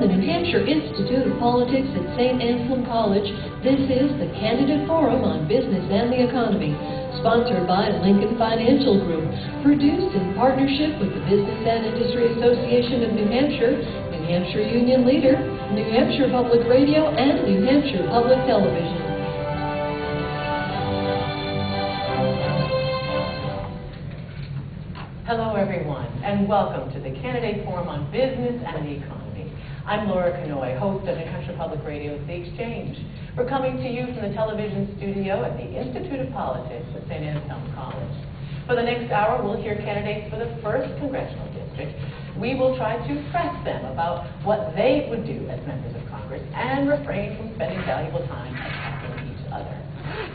the New Hampshire Institute of Politics at St. Anselm College, this is the Candidate Forum on Business and the Economy, sponsored by Lincoln Financial Group, produced in partnership with the Business and Industry Association of New Hampshire, New Hampshire Union Leader, New Hampshire Public Radio, and New Hampshire Public Television. Hello, everyone, and welcome to the Candidate Forum on Business and the Economy. I'm Laura Canoy, host of New Hampshire Public Radio's The Exchange. We're coming to you from the television studio at the Institute of Politics at St. Anselm College. For the next hour, we'll hear candidates for the 1st Congressional District. We will try to press them about what they would do as members of Congress and refrain from spending valuable time attacking each other.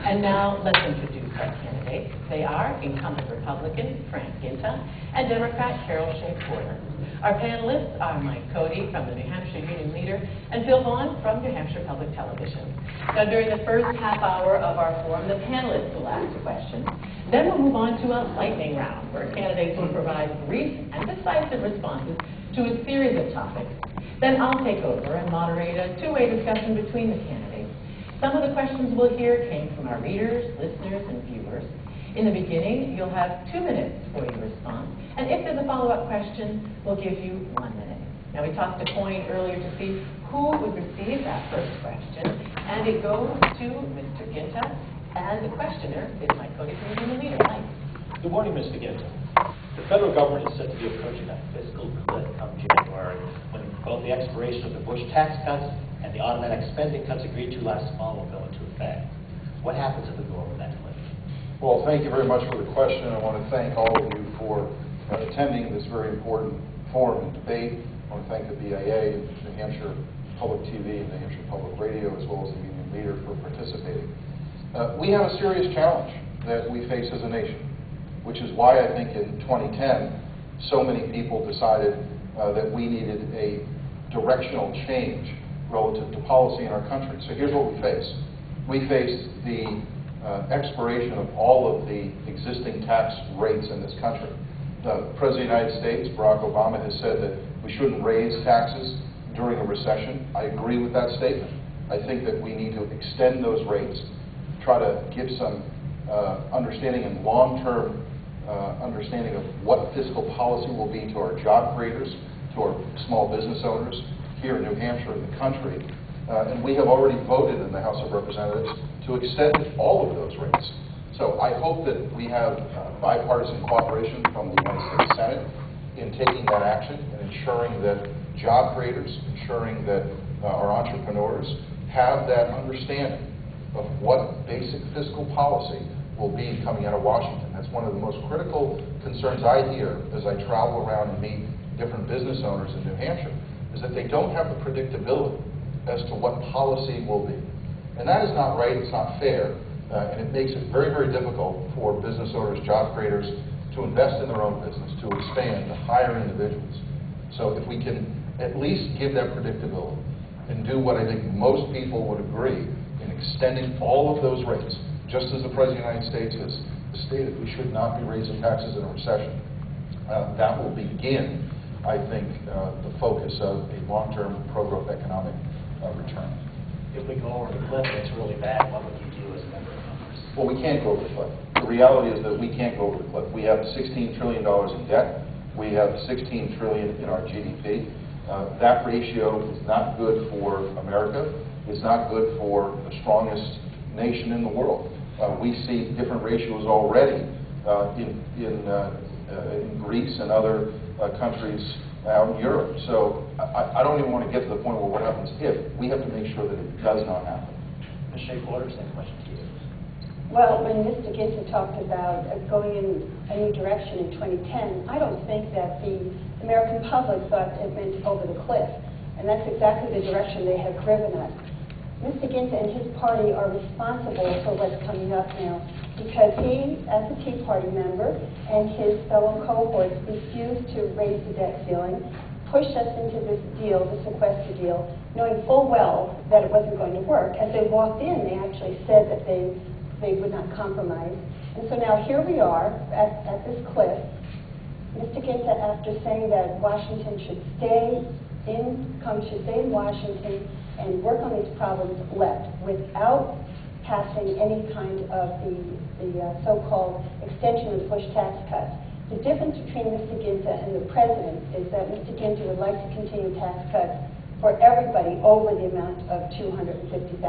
And now, let's introduce our candidates. They are incumbent Republican Frank Guinta and Democrat Carol Shea Porter. Our panelists are Mike Cody from the New Hampshire Union Leader and Phil Vaughn from New Hampshire Public Television. Now, during the first half hour of our forum, the panelists will ask questions. Then we'll move on to a lightning round, where candidates will provide brief and decisive responses to a series of topics. Then I'll take over and moderate a two-way discussion between the candidates. Some of the questions we'll hear came from our readers, listeners, and viewers. In the beginning, you'll have 2 minutes for your response, and if there's a follow-up question, we'll give you 1 minute. Now, we tossed a coin earlier to see who would receive that first question, and it goes to Mr. Guinta, and the questioner is Mike Cody from the Union Leader. Mike. Good morning, Mr. Guinta. The federal government is said to be approaching a fiscal cliff come January, when both the expiration of the Bush tax cuts and the automatic spending cuts agreed to last fall will go into effect. What happens if we go over that cliff? Well, thank you very much for the question. I want to thank all of you for attending this very important forum and debate. I want to thank the BIA, New Hampshire Public TV, and New Hampshire Public Radio, as well as the Union Leader for participating. We have a serious challenge that we face as a nation, which is why I think in 2010, so many people decided that we needed a directional change relative to policy in our country. So here's what we face. We face the expiration of all of the existing tax rates in this country. The President of the United States, Barack Obama, has said that we shouldn't raise taxes during a recession. I agree with that statement. I think that we need to extend those rates, try to give some understanding and long-term understanding of what fiscal policy will be to our job creators, to our small business owners here in New Hampshire and the country. And we have already voted in the House of Representatives to extend all of those rates. So I hope that we have bipartisan cooperation from the United States Senate in taking that action and ensuring that job creators, ensuring that our entrepreneurs have that understanding of what basic fiscal policy will be coming out of Washington. That's one of the most critical concerns I hear as I travel around and meet different business owners in New Hampshire, is that they don't have the predictability as to what policy will be. And that is not right, it's not fair, and it makes it very, very difficult for business owners, job creators, to invest in their own business, to expand, to hire individuals. So if we can at least give that predictability and do what I think most people would agree in extending all of those rates, just as the President of the United States has stated we should not be raising taxes in a recession, that will begin, I think, the focus of a long-term pro-growth economic return. If we go over the cliff and it's really bad, what would you do as a member of Congress? Well, we can't go over the cliff. The reality is that we can't go over the cliff. We have $16 trillion in debt. We have $16 trillion in our GDP. That ratio is not good for America. It's not good for the strongest nation in the world. We see different ratios already in Greece and other countries out in Europe. So I don't even want to get to the point where what happens if. We have to make sure that it does not happen. Ms. Shea Porter, same question to you. Well, when Mr. Guinta talked about going in a new direction in 2010, I don't think that the American public thought it meant over the cliff. And that's exactly the direction they have driven us. Mr. Guinta and his party are responsible for what's coming up now because he, as a Tea Party member, and his fellow cohorts refused to raise the debt ceiling, pushed us into this deal, the sequester deal, knowing full well that it wasn't going to work. As they walked in, they actually said that they would not compromise. And so now here we are at this cliff. Mr. Guinta, after saying that Washington should stay Congress should stay in Washington and work on these problems left without passing any kind of the so-called extension of the Bush tax cuts. The difference between Mr. Guinta and the President is that Mr. Guinta would like to continue tax cuts for everybody over the amount of $250,000.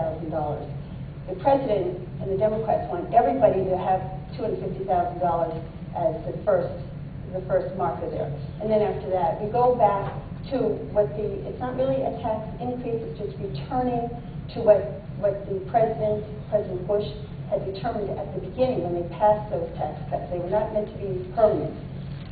The President and the Democrats want everybody to have $250,000 as the first marker there. And then after that, we go back to it's not really a tax increase, it's just returning to what the President Bush had determined at the beginning when they passed those tax cuts. They were not meant to be permanent.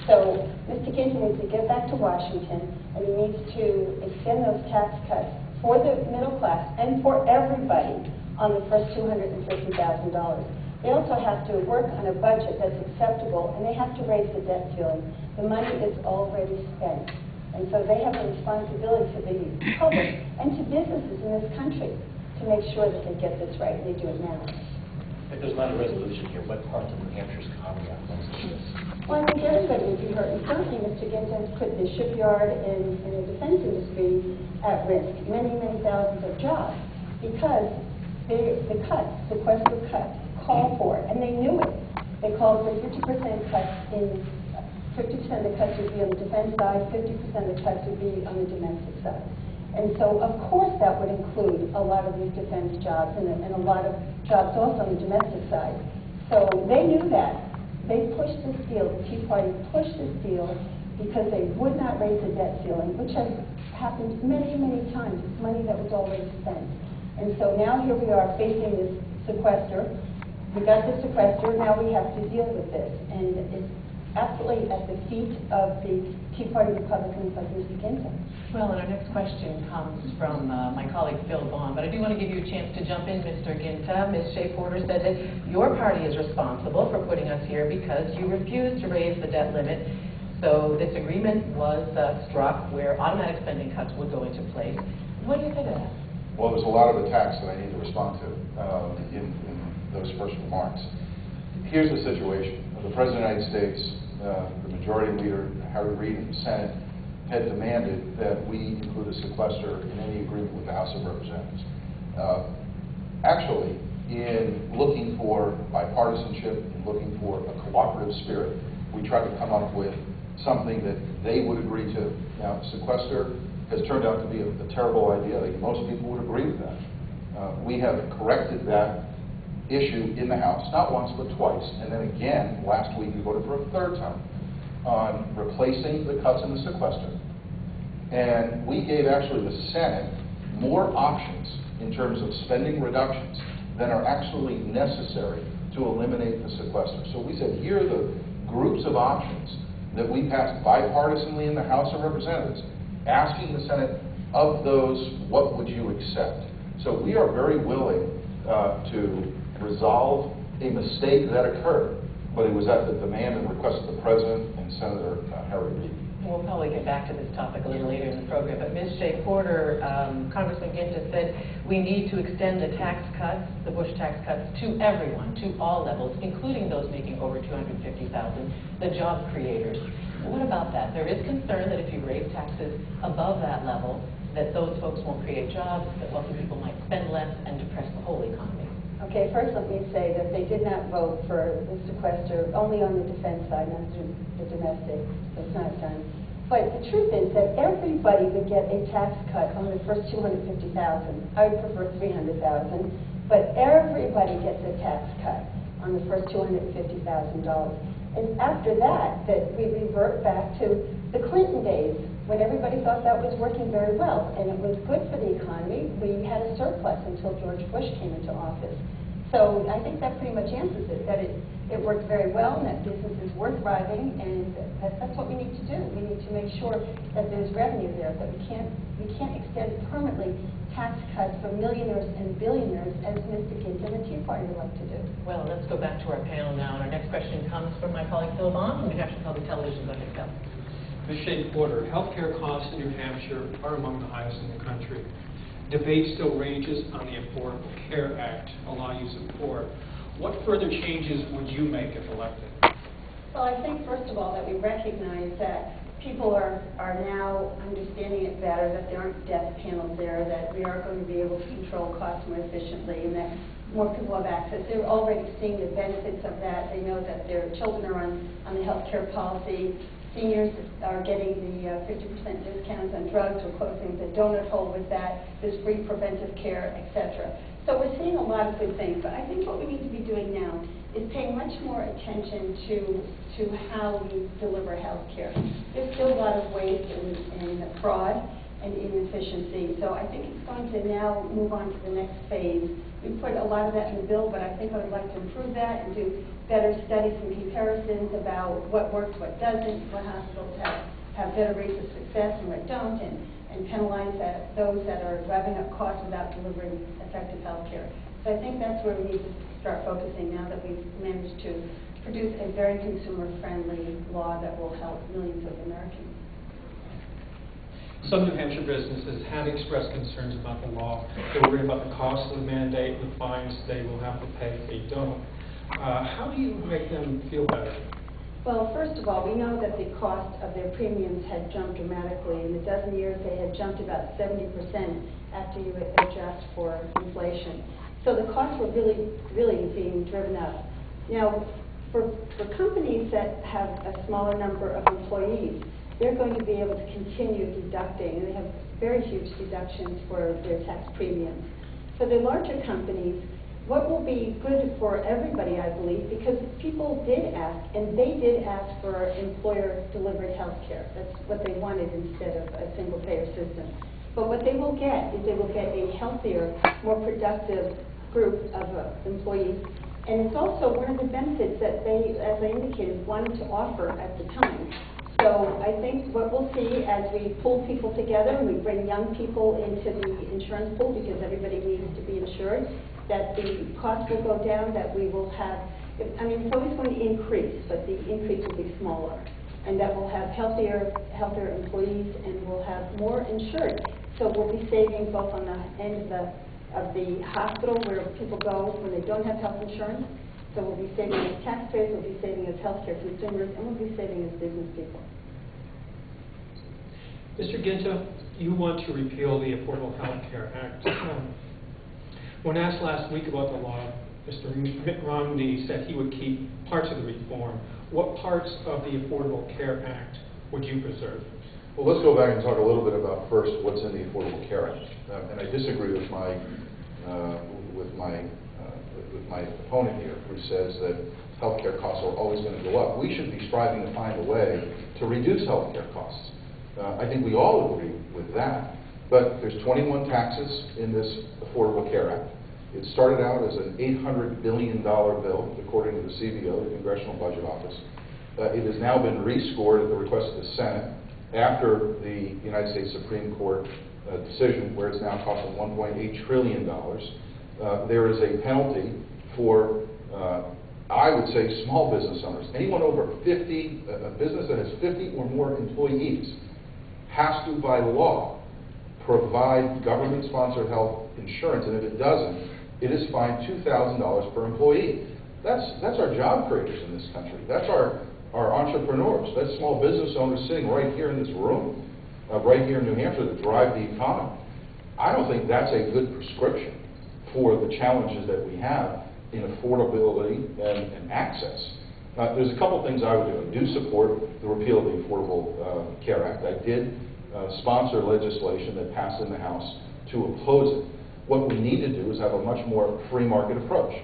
So Mr. Guinta needs to get back to Washington, and he needs to extend those tax cuts for the middle class and for everybody on the first $250,000. They also have to work on a budget that's acceptable, and they have to raise the debt ceiling. The money is already spent. And so they have a responsibility to the public and to businesses in this country to make sure that they get this right, and they do it now. If there's not a resolution here, what parts of New Hampshire's economy are most at risk? Well, I think everybody would be hurt. And certainly Mr. Guinta has put the shipyard and the defense industry at risk, many, many thousands of jobs, because the cuts, sequester cuts, call for it, and they knew it. They called for 50% cuts 50% of the cuts would be on the defense side, 50% of the cuts would be on the domestic side. And so, of course, that would include a lot of these defense jobs and a lot of jobs also on the domestic side. So they knew that. They pushed this deal, the Tea Party pushed this deal because they would not raise the debt ceiling, which has happened many, many times. It's money that was already spent. And so now here we are facing this sequester. We got the sequester, now we have to deal with this. And it's absolutely at the feet of the Tea Party Republicans like Mr. Guinta. Well, and our next question comes from my colleague Phil Vaughn, but I do want to give you a chance to jump in, Mr. Guinta. Ms. Shea Porter said that your party is responsible for putting us here because you refused to raise the debt limit. So this agreement was struck where automatic spending cuts would go into place. What do you think of that? Well, there's a lot of attacks that I need to respond to in those first remarks. Here's the situation. The President of the United States, the Majority Leader, Harry Reid in the Senate, had demanded that we include a sequester in any agreement with the House of Representatives. Actually, in looking for bipartisanship, in looking for a cooperative spirit, we tried to come up with something that they would agree to. Now, sequester has turned out to be a terrible idea. I think most people would agree with that. We have corrected that issue in the House, not once but twice, and then again last week we voted for a third time on replacing the cuts in the sequester. And we gave actually the Senate more options in terms of spending reductions than are actually necessary to eliminate the sequester. So we said, here are the groups of options that we passed bipartisanly in the House of Representatives, asking the Senate, of those, what would you accept? So we are very willing to resolve a mistake that occurred, but it was at the demand and request of the President and Senator Harry Reid. We'll probably get back to this topic a little later in the program, but Ms. Shea Porter, Congressman Guinta said we need to extend the tax cuts, the Bush tax cuts, to everyone, to all levels, including those making over $250,000, the job creators. What about that? There is concern that if you raise taxes above that level, that those folks won't create jobs, that wealthy people might spend less and depress the whole economy. Okay, first let me say that they did not vote for the sequester only on the defense side, not the domestic. It's not done. But the truth is that everybody would get a tax cut on the first $250,000. I would prefer $300,000, but everybody gets a tax cut on the first $250,000. And after that, we revert back to the Clinton days, when everybody thought that was working very well, and it was good for the economy. We had a surplus until George Bush came into office. So I think that pretty much answers it, that it worked very well, and that businesses were thriving, and that's what we need to do. We need to make sure that there's revenue there, that we can't extend permanently tax cuts for millionaires and billionaires, as Mr. Guinta and the Tea Party would like to do. Well, let's go back to our panel now, and our next question comes from my colleague Phil Vaughn from New Hampshire Public Television. Go ahead, Phil. Ms. Shea Porter, healthcare costs in New Hampshire are among the highest in the country. Debate still rages on the Affordable Care Act, a law you support. What further changes would you make if elected? Well, I think, first of all, that we recognize that people are now understanding it better, that there aren't death panels there, that we are going to be able to control costs more efficiently, and that more people have access. They're already seeing the benefits of that. They know that their children are on the health care policy. Seniors are getting the 50% discounts on drugs. We're closing the donut hole with that. There's free preventive care, etc. So we're seeing a lot of good things. But I think what we need to be doing now is paying much more attention to how we deliver health care. There's still a lot of waste and fraud and inefficiency. So I think it's going to now move on to the next phase. We put a lot of that in the bill, but I think I would like to improve that and do better studies and comparisons about what works, what doesn't, what hospitals have better rates of success and what don't, and penalize those that are driving up costs without delivering effective health care. So I think that's where we need to start focusing now that we've managed to produce a very consumer-friendly law that will help millions of Americans. Some New Hampshire businesses have expressed concerns about the law. They're worried about the cost of the mandate, the fines they will have to pay if they don't. How do you make them feel better? Well, first of all, we know that the cost of their premiums had jumped dramatically. In a dozen years, they had jumped about 70% after you adjust for inflation. So the costs were really being driven up. Now, for companies that have a smaller number of employees, they're going to be able to continue deducting, and they have very huge deductions for their tax premiums. For the larger companies, what will be good for everybody, I believe, because people did ask, and they did ask for employer-delivered health care. That's what they wanted instead of a single-payer system. But what they will get is they will get a healthier, more productive group of employees. And it's also one of the benefits that they, as I indicated, wanted to offer at the time. So I think what we'll see as we pull people together and we bring young people into the insurance pool, because everybody needs to be insured, that the cost will go down, that we will have, I mean, it's always going to increase, but the increase will be smaller. And that we'll have healthier employees, and we'll have more insured. So we'll be saving both on the end of the hospital where people go when they don't have health insurance. So we'll be saving as taxpayers, we'll be saving as healthcare consumers, and we'll be saving as business people. Mr. Guinta, you want to repeal the Affordable Health Care Act. When asked last week about the law, Mr. Mitt Romney said he would keep parts of the reform. What parts of the Affordable Care Act would you preserve? Well, let's go back and talk a little bit about first what's in the Affordable Care Act. And I disagree with my opponent here, who says that healthcare costs are always going to go up. We should be striving to find a way to reduce healthcare costs. I think we all agree with that. But there's 21 taxes in this Affordable Care Act. It started out as an $800 billion bill, according to the CBO, the Congressional Budget Office. It has now been rescored at the request of the Senate after the United States Supreme Court decision, where it's now costing $1.8 trillion. There is a penalty for, I would say, small business owners. Anyone over 50, a business that has 50 or more employees, has to, by law, provide government-sponsored health insurance, and if it doesn't, it is fined $2,000 per employee. That's our job creators in this country. That's our entrepreneurs. That's small business owners sitting right here in this room, right here in New Hampshire, that drive the economy. I don't think that's a good prescription for the challenges that we have in affordability and access. There's a couple things I would do. I do support the repeal of the Affordable Care Act. I did sponsor legislation that passed in the House to oppose it. What we need to do is have a much more free market approach.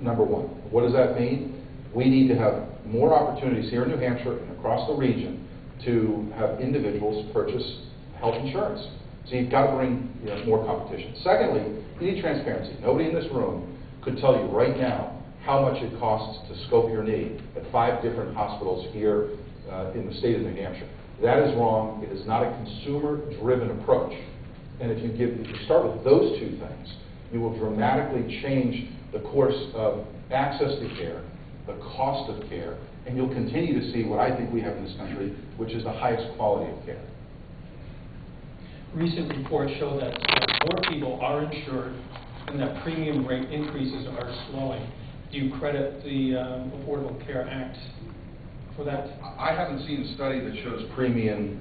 Number one, what does that mean? We need to have more opportunities here in New Hampshire and across the region to have individuals purchase health insurance. So you've got to bring more competition. Secondly, you need transparency. Nobody in this room could tell you right now how much it costs to scope your knee at 5 different hospitals here in the state of New Hampshire. That is wrong. It is not a consumer-driven approach. And if you start with those two things, you will dramatically change the course of access to care, the cost of care, and you'll continue to see what I think we have in this country, which is the highest quality of care. Recent reports show that more people are insured and that premium rate increases are slowing. Do you credit the Affordable Care Act for that? I haven't seen a study that shows premium,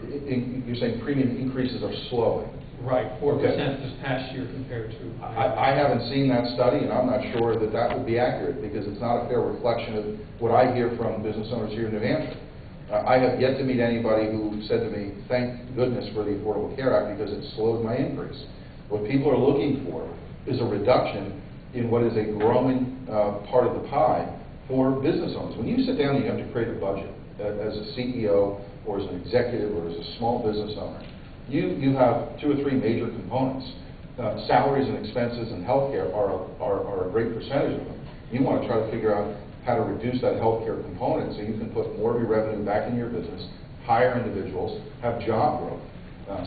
you're saying premium increases are slowing. Right, 4% Okay. this past year compared to... I haven't seen that study, and I'm not sure that that would be accurate, because it's not a fair reflection of what I hear from business owners here in New Hampshire. I have yet to meet anybody who said to me, thank goodness for the Affordable Care Act, because it slowed my increase. What people are looking for is a reduction in what is a growing part of the pie for business owners. When you sit down and you have to create a budget as a CEO or as an executive or as a small business owner, you have 2 or 3 major components. Salaries and expenses and healthcare are a great percentage of them. You want to try to figure out how to reduce that healthcare component so you can put more of your revenue back in your business, hire individuals, have job growth.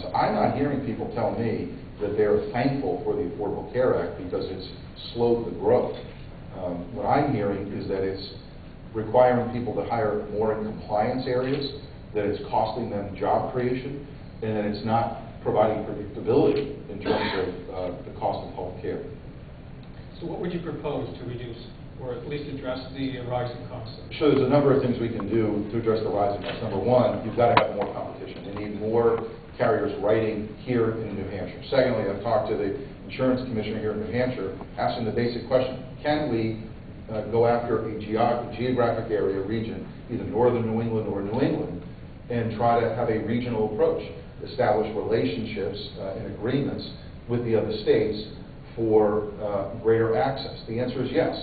So I'm not hearing people tell me that they're thankful for the Affordable Care Act because it's slowed the growth. What I'm hearing is that it's requiring people to hire more in compliance areas, that it's costing them job creation, and that it's not providing predictability in terms of the cost of health care. So what would you propose to reduce, or at least address the rising costs? Sure, there's a number of things we can do to address the rising costs. Number one, you've got to have more competition. You need more carriers writing here in New Hampshire. Secondly, I've talked to the insurance commissioner here in New Hampshire, asking the basic question, can we go after a geographic area, region, either northern New England or New England, and try to have a regional approach, establish relationships and agreements with the other states for greater access? The answer is yes,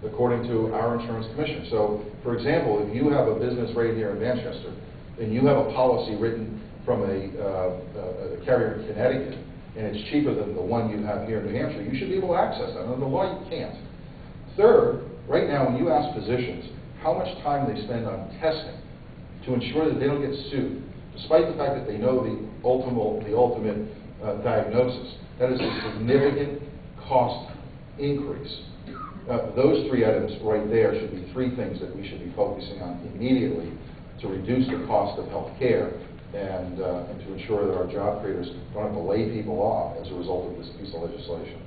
according to our insurance commissioner. So, for example, if you have a business right here in Manchester, and you have a policy written from a carrier in Connecticut, and it's cheaper than the one you have here in New Hampshire, you should be able to access that. Under the law, you can't. Third, right now, when you ask physicians how much time they spend on testing to ensure that they don't get sued, despite the fact that they know the ultimate diagnosis, that is a significant cost increase. Those 3 items right there should be 3 things that we should be focusing on immediately to reduce the cost of health care and to ensure that our job creators don't have to lay people off as a result of this piece of legislation.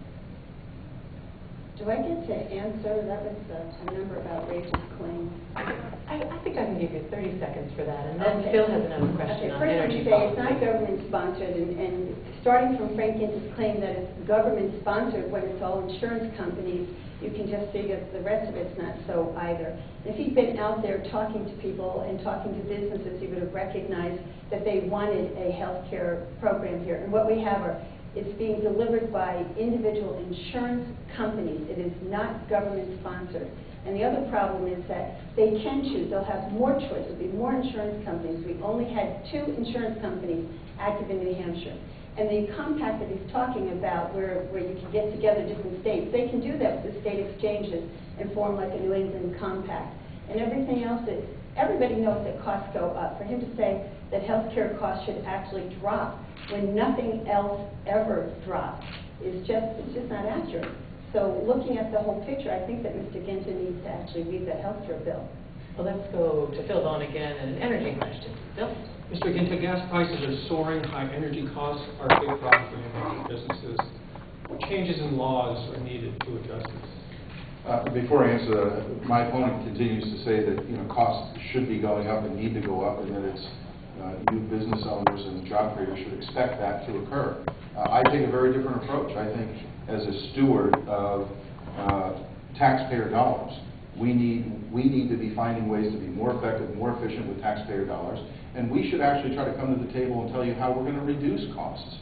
Do I get to answer? That was a number of outrageous claims. I think I can give you 30 seconds for that, and then Phil has another question on First, energy say policy. it's not government-sponsored, and starting from Frank Guinta's claim that it's government-sponsored when it's all insurance companies, you can just figure the rest of it's not so either. If he'd been out there talking to people and talking to businesses, he would have recognized that they wanted a health care program here. And what we have are, it's being delivered by individual insurance companies. It is not government-sponsored. And the other problem is that they can choose. They'll have more choice. There'll be more insurance companies. We've only had 2 insurance companies active in New Hampshire. And the compact that he's talking about, where you can get together different states, they can do that with the state exchanges and form like a New England compact. And everything else, everybody knows that costs go up. For him to say that health care costs should actually drop when nothing else ever drops it's just not accurate. So looking at the whole picture, I think that Mr. Guinta needs to actually read the health care bill. Well, let's go to Phil Vaughn again and an energy question. Phil? Mr. Guinta, gas prices are soaring. High energy costs are a big problem for New Hampshire businesses. What changes in laws are needed to address this? Before I answer that, my opponent continues to say that costs should be going up and need to go up, and that it's new business owners and job creators should expect that to occur. I take a very different approach. I think as a steward of taxpayer dollars, we need to be finding ways to be more effective, more efficient with taxpayer dollars, and we should actually try to come to the table and tell you how we're going to reduce costs.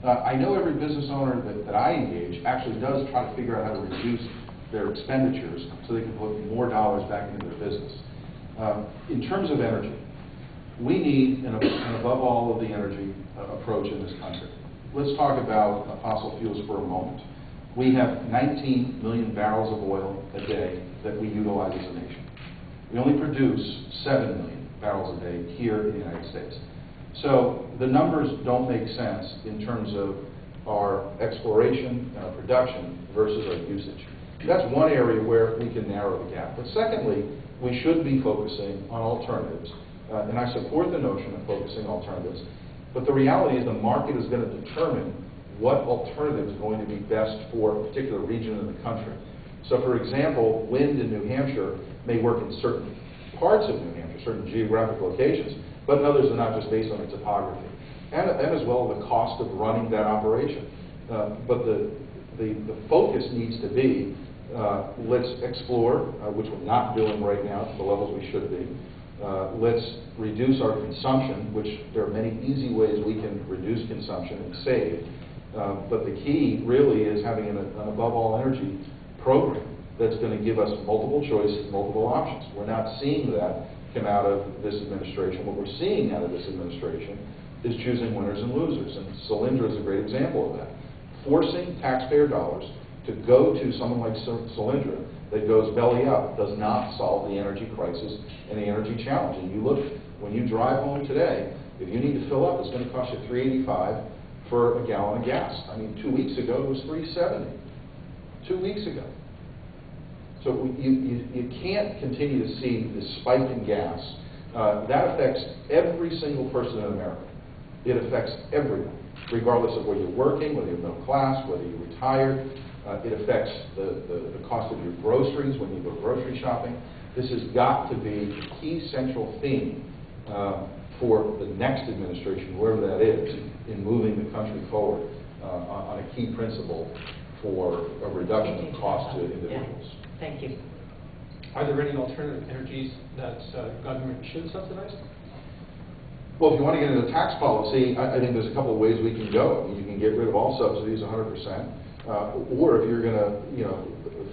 I know every business owner that I engage actually does try to figure out how to reduce their expenditures so they can put more dollars back into their business. In terms of energy, we need, and above all of the energy approach in this country, let's talk about fossil fuels for a moment. We have 19 million barrels of oil a day that we utilize as a nation. We only produce 7 million barrels a day here in the United States. So the numbers don't make sense in terms of our exploration and our production versus our usage. That's one area where we can narrow the gap. But secondly, we should be focusing on alternatives. And I support the notion of focusing on alternatives. But the reality is the market is going to determine what alternative is going to be best for a particular region of the country. So for example, wind in New Hampshire may work in certain parts of New Hampshire, for certain geographic locations, but in others they're not, just based on the topography. And as well the cost of running that operation. But the focus needs to be, let's explore, which we're not doing right now to the levels we should be. Let's reduce our consumption, which there are many easy ways we can reduce consumption and save. But the key really is having an above all energy program that's going to give us multiple choices, multiple options. We're not seeing that come out of this administration. What we're seeing out of this administration is choosing winners and losers, and Solyndra is a great example of that. Forcing taxpayer dollars to go to someone like Solyndra that goes belly up does not solve the energy crisis and the energy challenge. And you look, when you drive home today, if you need to fill up, it's going to cost you $3.85 for a gallon of gas. I mean, 2 weeks ago it was $3.70. 2 weeks ago. So you can't continue to see this spike in gas. That affects every single person in America. It affects everyone, regardless of whether you're working, whether you're middle class, whether you're retired. It affects the cost of your groceries when you go grocery shopping. This has got to be a key central theme for the next administration, whoever that is, in moving the country forward on a key principle for a reduction in cost to individuals. Yeah. Thank you. Are there any alternative energies that government should subsidize? Well, if you want to get into tax policy, I think there's a couple of ways we can go. I mean, you can get rid of all subsidies 100%, or if you're going to,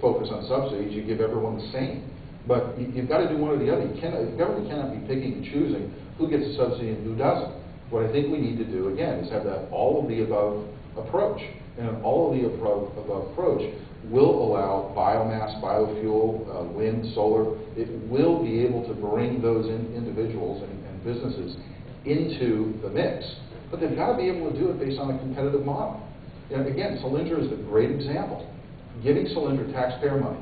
focus on subsidies, you give everyone the same. But you've got to do one or the other. The government cannot be picking and choosing who gets a subsidy and who doesn't. What I think we need to do, again, is have that all of the above approach. And an all of the above approach will allow biomass, biofuel, wind, solar. It will be able to bring those individuals and businesses into the mix. But they've got to be able to do it based on a competitive model. And again, Solyndra is a great example. Giving Solyndra taxpayer money,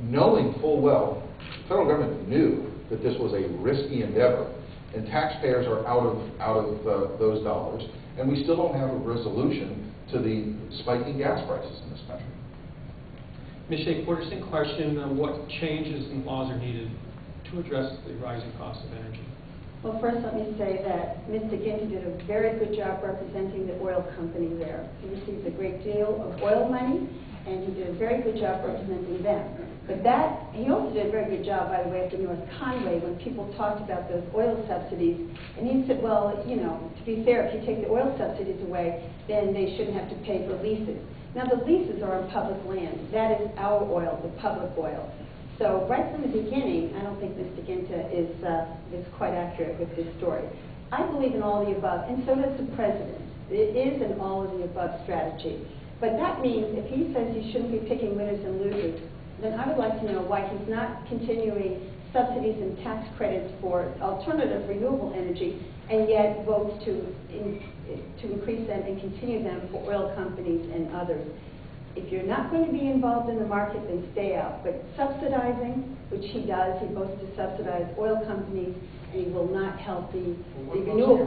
knowing full well, the federal government knew that this was a risky endeavor, and taxpayers are out of those dollars, and we still don't have a resolution to the spiking gas prices in this country. Ms. Shea Porter, same question, what changes in laws are needed to address the rising cost of energy? Well, first let me say that Mr. Guinta did a very good job representing the oil company there. He received a great deal of oil money, and he did a very good job representing them. But he also did a very good job, by the way, up in North Conway when people talked about those oil subsidies. And he said, well, to be fair, if you take the oil subsidies away, then they shouldn't have to pay for leases. Now, the leases are on public land. That is our oil, the public oil. So right from the beginning, I don't think Mr. Guinta is quite accurate with this story. I believe in all of the above, and so does the President. It is an all of the above strategy. But that means if he says he shouldn't be picking winners and losers, then I would like to know why he's not continuing subsidies and tax credits for alternative renewable energy, and yet votes to increase them and continue them for oil companies and others. If you're not going to be involved in the market, then stay out. But subsidizing, which he does, he votes to subsidize oil companies, and he will not help the renewables.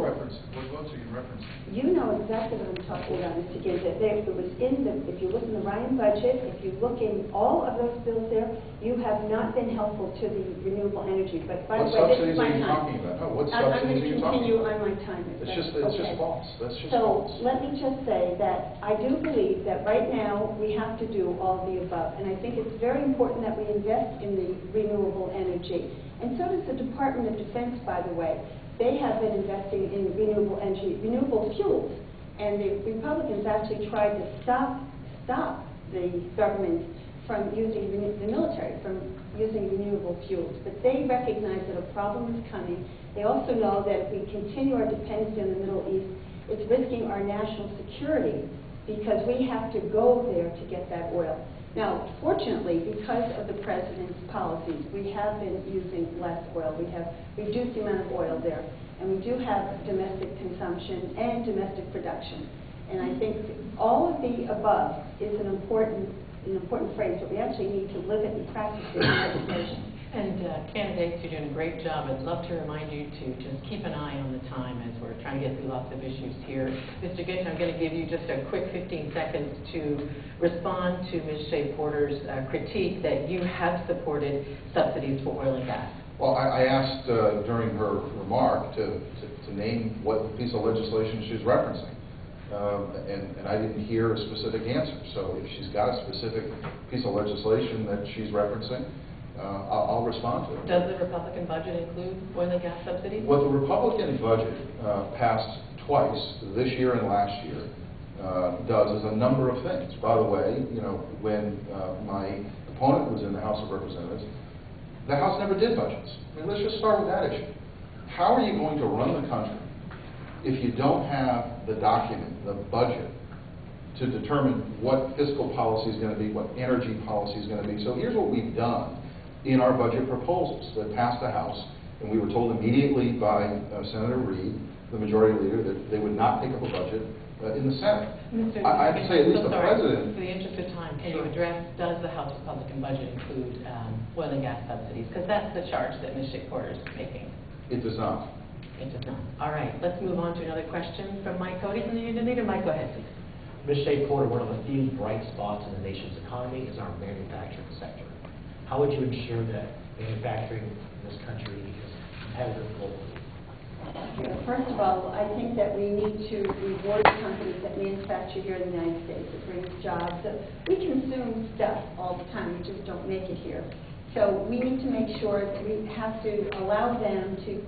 What votes are you referencing? You know exactly what I'm talking about, Mr. Guinta. If you look in the Ryan budget, if you look in all of those bills there, you have not been helpful to the renewable energy. But by the way, this is my time. What subsidies are you talking about? No, what subsidies are you talking about? I'm going to continue on my time. It's just false. That's just So false. let me just say that I do believe that right now we have to do all of the above. And I think it's very important that we invest in the renewable energy. And so does the Department of Defense, by the way. They have been investing in renewable energy, renewable fuels. And the Republicans actually tried to stop the government from using the military from using renewable fuels. But they recognize that a problem is coming. They also know that if we continue our dependency on the Middle East, it's risking our national security because we have to go there to get that oil. Now, fortunately, because of the President's policies, we have been using less oil. We have reduced the amount of oil there. And we do have domestic consumption and domestic production. And I think all of the above is an important phrase, but we actually need to live it and practice it in legislation. And candidates, you're doing a great job. I'd love to remind you to just keep an eye on the time as we're trying to get through lots of issues here. Mr. Guinta, I'm going to give you just a quick 15 seconds to respond to Ms. Shea Porter's critique that you have supported subsidies for oil and gas. Well, I asked during her remark to name what piece of legislation she's referencing. And I didn't hear a specific answer. So if she's got a specific piece of legislation that she's referencing, I'll respond to it. Does the Republican budget include oil and gas subsidies? What the Republican budget passed twice, this year and last year, does is a number of things. By the way, you know, when my opponent was in the House of Representatives, the House never did budgets. I mean, let's just start with that issue. How are you going to run the country if you don't have the document, the budget, to determine what fiscal policy is going to be, what energy policy is going to be? So here's what we've done in our budget proposals that passed the House, and we were told immediately by Senator Reid, the majority leader, that they would not take up a budget in the Senate. I have to say, at least the President... For the interest of time, can you address, does the House Republican budget include oil and gas subsidies? Because that's the charge that Ms. Shake-Porter is making. It does not. It does not. All right, let's move on to another question from Mike Cody from the Union Leader. Mike, go ahead, please. Ms. Shake-Porter, one of the few bright spots in the nation's economy is our manufacturing sector. How would you ensure that manufacturing in this country is competitive globally? First of all, I think that we need to reward companies that manufacture here in the United States. It brings jobs. So we consume stuff all the time. We just don't make it here. So we need to make sure that we have to allow them to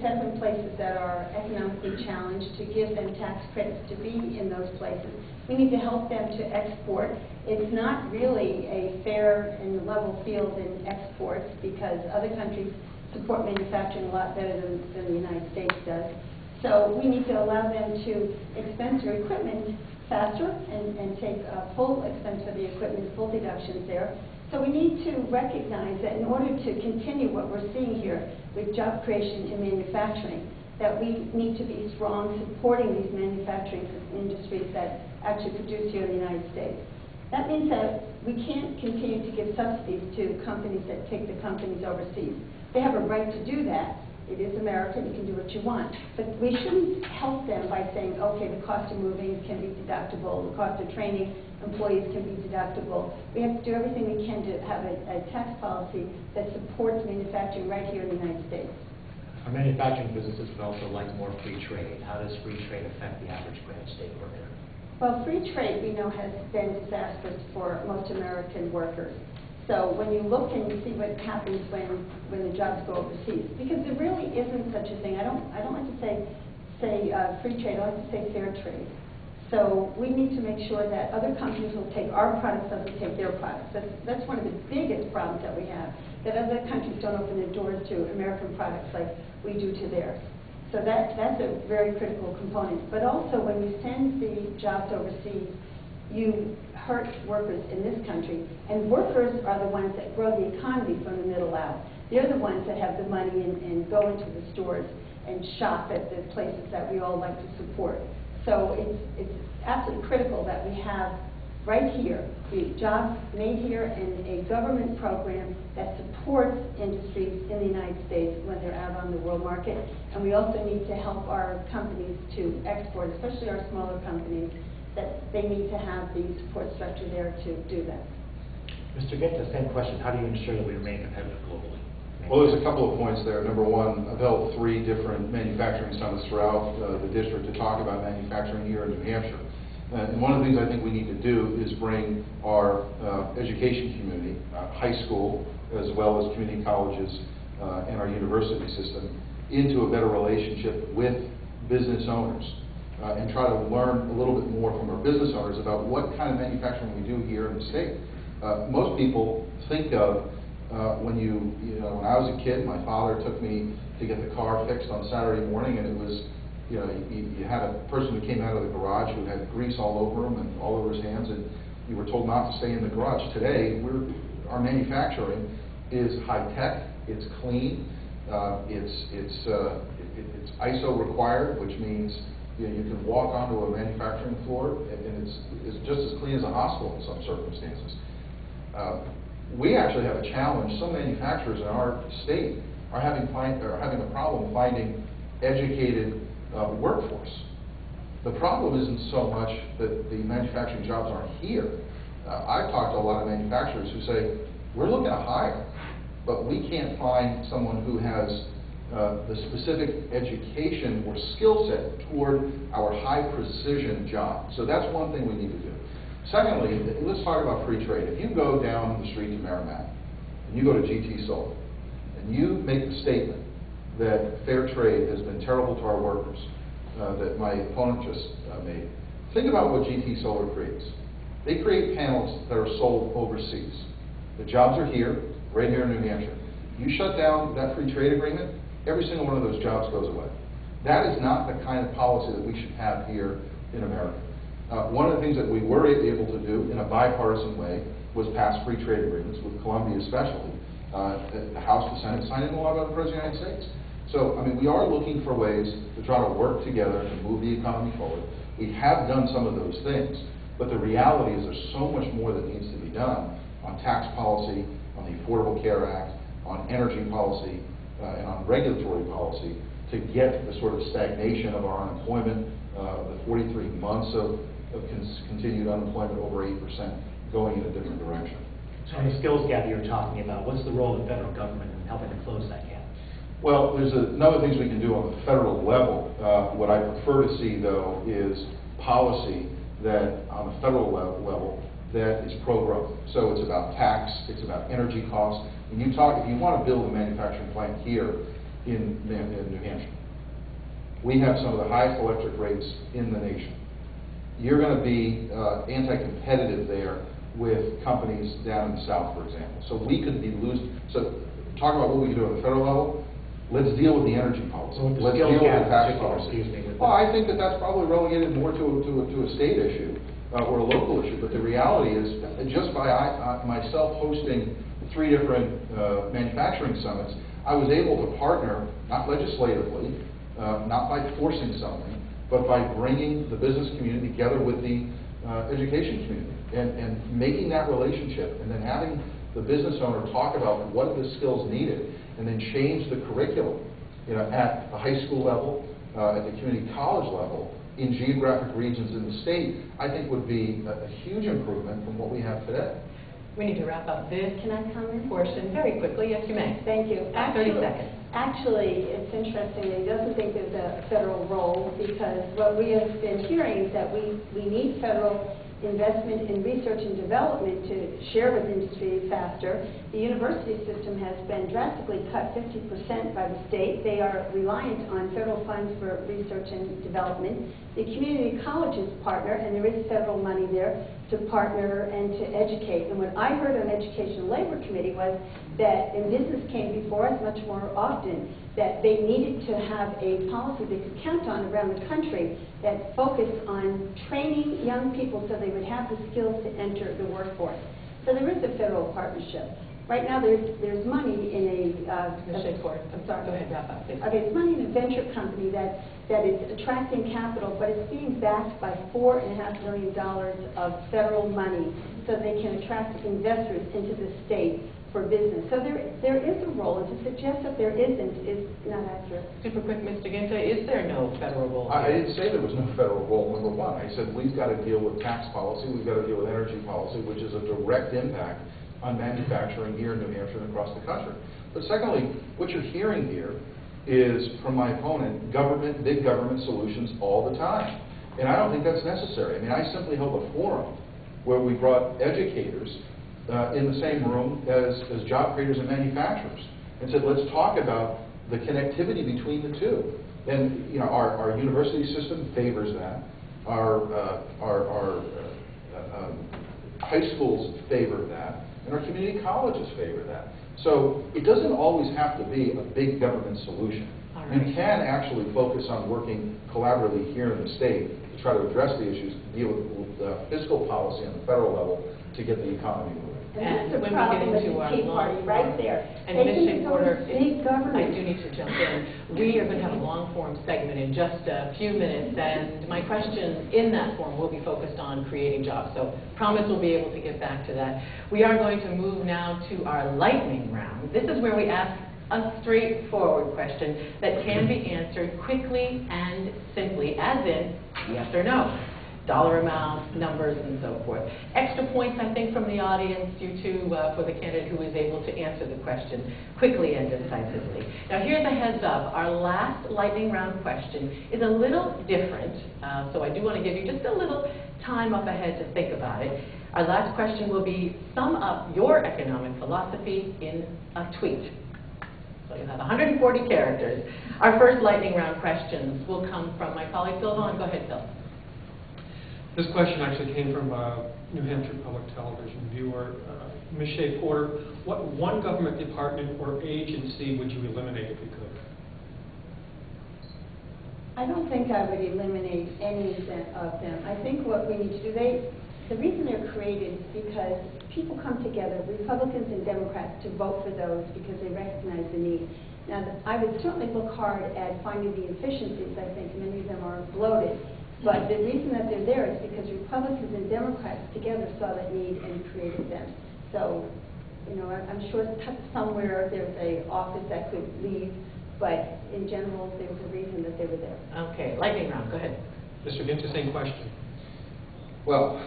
set them places that are economically challenged, to give them tax credits to be in those places. We need to help them to export. It's not really a fair and level field in exports because other countries support manufacturing a lot better than the United States does. So we need to allow them to expense their equipment faster and take full expense for the equipment, full deductions there. So we need to recognize that in order to continue what we're seeing here with job creation in manufacturing, that we need to be strong supporting these manufacturing industries that actually produce here in the United States. That means that we can't continue to give subsidies to companies that take the companies overseas. They have a right to do that. It is America, you can do what you want. But we shouldn't help them by saying, okay, the cost of moving can be deductible, the cost of training employees can be deductible. We have to do everything we can to have a tax policy that supports manufacturing right here in the United States. Our manufacturing businesses would also like more free trade. How does free trade affect the average Granite State worker? Well, free trade, we know, has been disastrous for most American workers. So when you look and you see what happens when the jobs go overseas, because there really isn't such a thing. I don't like to say free trade. I like to say fair trade. So we need to make sure that other companies will take our products as we take their products. That's one of the biggest problems that we have, that other countries don't open their doors to American products like we do to theirs. So that's a very critical component. But also when you send the jobs overseas, you hurt workers in this country, and workers are the ones that grow the economy from the middle out. They're the ones that have the money and go into the stores and shop at the places that we all like to support. So it's absolutely critical that we have right here the jobs made here and a government program that supports industries in the United States when they're out on the world market. And we also need to help our companies to export, especially our smaller companies, that they need to have the support structure there to do that. Mr. Guinta, same question. How do you ensure that we remain competitive globally? Well, there's a couple of points there. Number one, I've held 3 different manufacturing summits throughout the district to talk about manufacturing here in New Hampshire. And one of the things I think we need to do is bring our education community, high school, as well as community colleges and our university system, into a better relationship with business owners. And try to learn a little bit more from our business owners about what kind of manufacturing we do here in the state. Most people think of when when I was a kid, my father took me to get the car fixed on Saturday morning, and it was, you had a person who came out of the garage who had grease all over him and all over his hands, and you were told not to stay in the garage. Today, our manufacturing is high tech, it's clean, it's ISO required, which means you can walk onto a manufacturing floor and it's just as clean as a hospital in some circumstances. We actually have a challenge. Some manufacturers in our state are having a problem finding educated workforce. The problem isn't so much that the manufacturing jobs aren't here. I've talked to a lot of manufacturers who say, we're looking to hire, but we can't find someone who has the specific education or skill set toward our high precision job. So that's one thing we need to do. Secondly, let's talk about free trade. If you go down the street to Merrimack and you go to GT Solar and you make the statement that fair trade has been terrible to our workers, that my opponent just made, think about what GT Solar creates. They create panels that are sold overseas. The jobs are here, right here in New Hampshire. You shut down that free trade agreement, every single one of those jobs goes away. That is not the kind of policy that we should have here in America. One of the things that we were able to do in a bipartisan way was pass free trade agreements with Colombia especially. The House, the Senate signed into law by the President of the United States. So, I mean, we are looking for ways to try to work together to move the economy forward. We have done some of those things, but the reality is there's so much more that needs to be done on tax policy, on the Affordable Care Act, on energy policy, and on regulatory policy to get the sort of stagnation of our unemployment, the 43 months of continued unemployment over 8% going in a different direction. So on the skills gap you're talking about, what's the role of the federal government in helping to close that gap? Well, there's a number of things we can do on the federal level. What I prefer to see, though, is policy that, on the federal level, that is pro-growth. So it's about tax, it's about energy costs. When you talk, if you want to build a manufacturing plant here in New Hampshire, we have some of the highest electric rates in the nation. You're going to be anti-competitive there with companies down in the South, for example. So we could be losing. So talk about what we can do on the federal level. Let's deal with the energy policy. So let's deal with the tax Excuse policy. me, Well, I think that that's probably relegated more to a state issue or a local issue. But the reality is, just by myself hosting 3 different manufacturing summits, I was able to partner, not legislatively, not by forcing something, but by bringing the business community together with the education community and making that relationship, and then having the business owner talk about what are the skills needed, and then change the curriculum, at the high school level, at the community college level, in geographic regions in the state, I think would be a huge improvement from what we have today. We need to wrap up this Can I comment? portion very quickly. Yes, you may. Thank you. 30 seconds. Actually, it's interesting that he doesn't think there's a federal role, because what we have been hearing is that we need federal investment in research and development to share with industry faster. The university system has been drastically cut 50% by the state. They are reliant on federal funds for research and development. The community colleges partner, and there is federal money there to partner and to educate. And what I heard on Education and Labor Committee was that, and business came before us much more often, that they needed to have a policy they could count on around the country that focused on training young people so they would have the skills to enter the workforce. So there is a federal partnership. Right now there's money in a... I'm sorry, go ahead, wrap up, please. Okay, it's money in a venture company that is attracting capital, but it's being backed by $4.5 million of federal money so they can attract investors into the state for business. So there is a role, and to suggest that there isn't is not accurate. Super quick, Mr. Guinta, is there no federal role? I didn't say there was no federal role, number one. I said we've got to deal with tax policy, we've got to deal with energy policy, which is a direct impact on manufacturing here in New Hampshire and across the country. But secondly, what you're hearing here is, from my opponent, big government solutions all the time. And I don't think that's necessary. I mean, I simply held a forum where we brought educators in the same room as job creators and manufacturers, and said, let's talk about the connectivity between the two. And our university system favors that. Our high schools favor that, and our community colleges favor that. So it doesn't always have to be a big government solution. Right. You can actually focus on working collaboratively here in the state to try to address the issues, deal with fiscal policy on the federal level to get the economy moving. And that's the when we problem get with into the our Tea Party, right there. And They Ms. think it's Porter, all big government. I do need to jump in. We are going to have a long-form segment in just a few minutes, and my questions in that form will be focused on creating jobs. So promise we'll be able to get back to that. We are going to move now to our lightning round. This is where we ask a straightforward question that can be answered quickly and simply, as in yes or no. dollar amount, numbers, and so forth. Extra points, I think, from the audience, you too, for the candidate who is able to answer the question quickly and decisively. Now, here's a heads up. Our last lightning round question is a little different, so I do want to give you just a little time up ahead to think about it. Our last question will be, sum up your economic philosophy in a tweet. So you'll have 140 characters. Our first lightning round questions will come from my colleague Phil Vaughn. Go ahead, Phil. This question actually came from a New Hampshire Public Television viewer. Ms. Shea Porter, what one government department or agency would you eliminate if you could? I don't think I would eliminate any of them. I think what we need to do, the reason they're created is because people come together, Republicans and Democrats, to vote for those because they recognize the need. Now, I would certainly look hard at finding the efficiencies. I think many of them are bloated. But the reason that they're there is because Republicans and Democrats together saw that need and created them. So, you know, I'm sure somewhere there's an office that could leave, but in general, there was a reason that they were there. Okay, lightning round, go ahead. Mr. Guinta, same question. Well,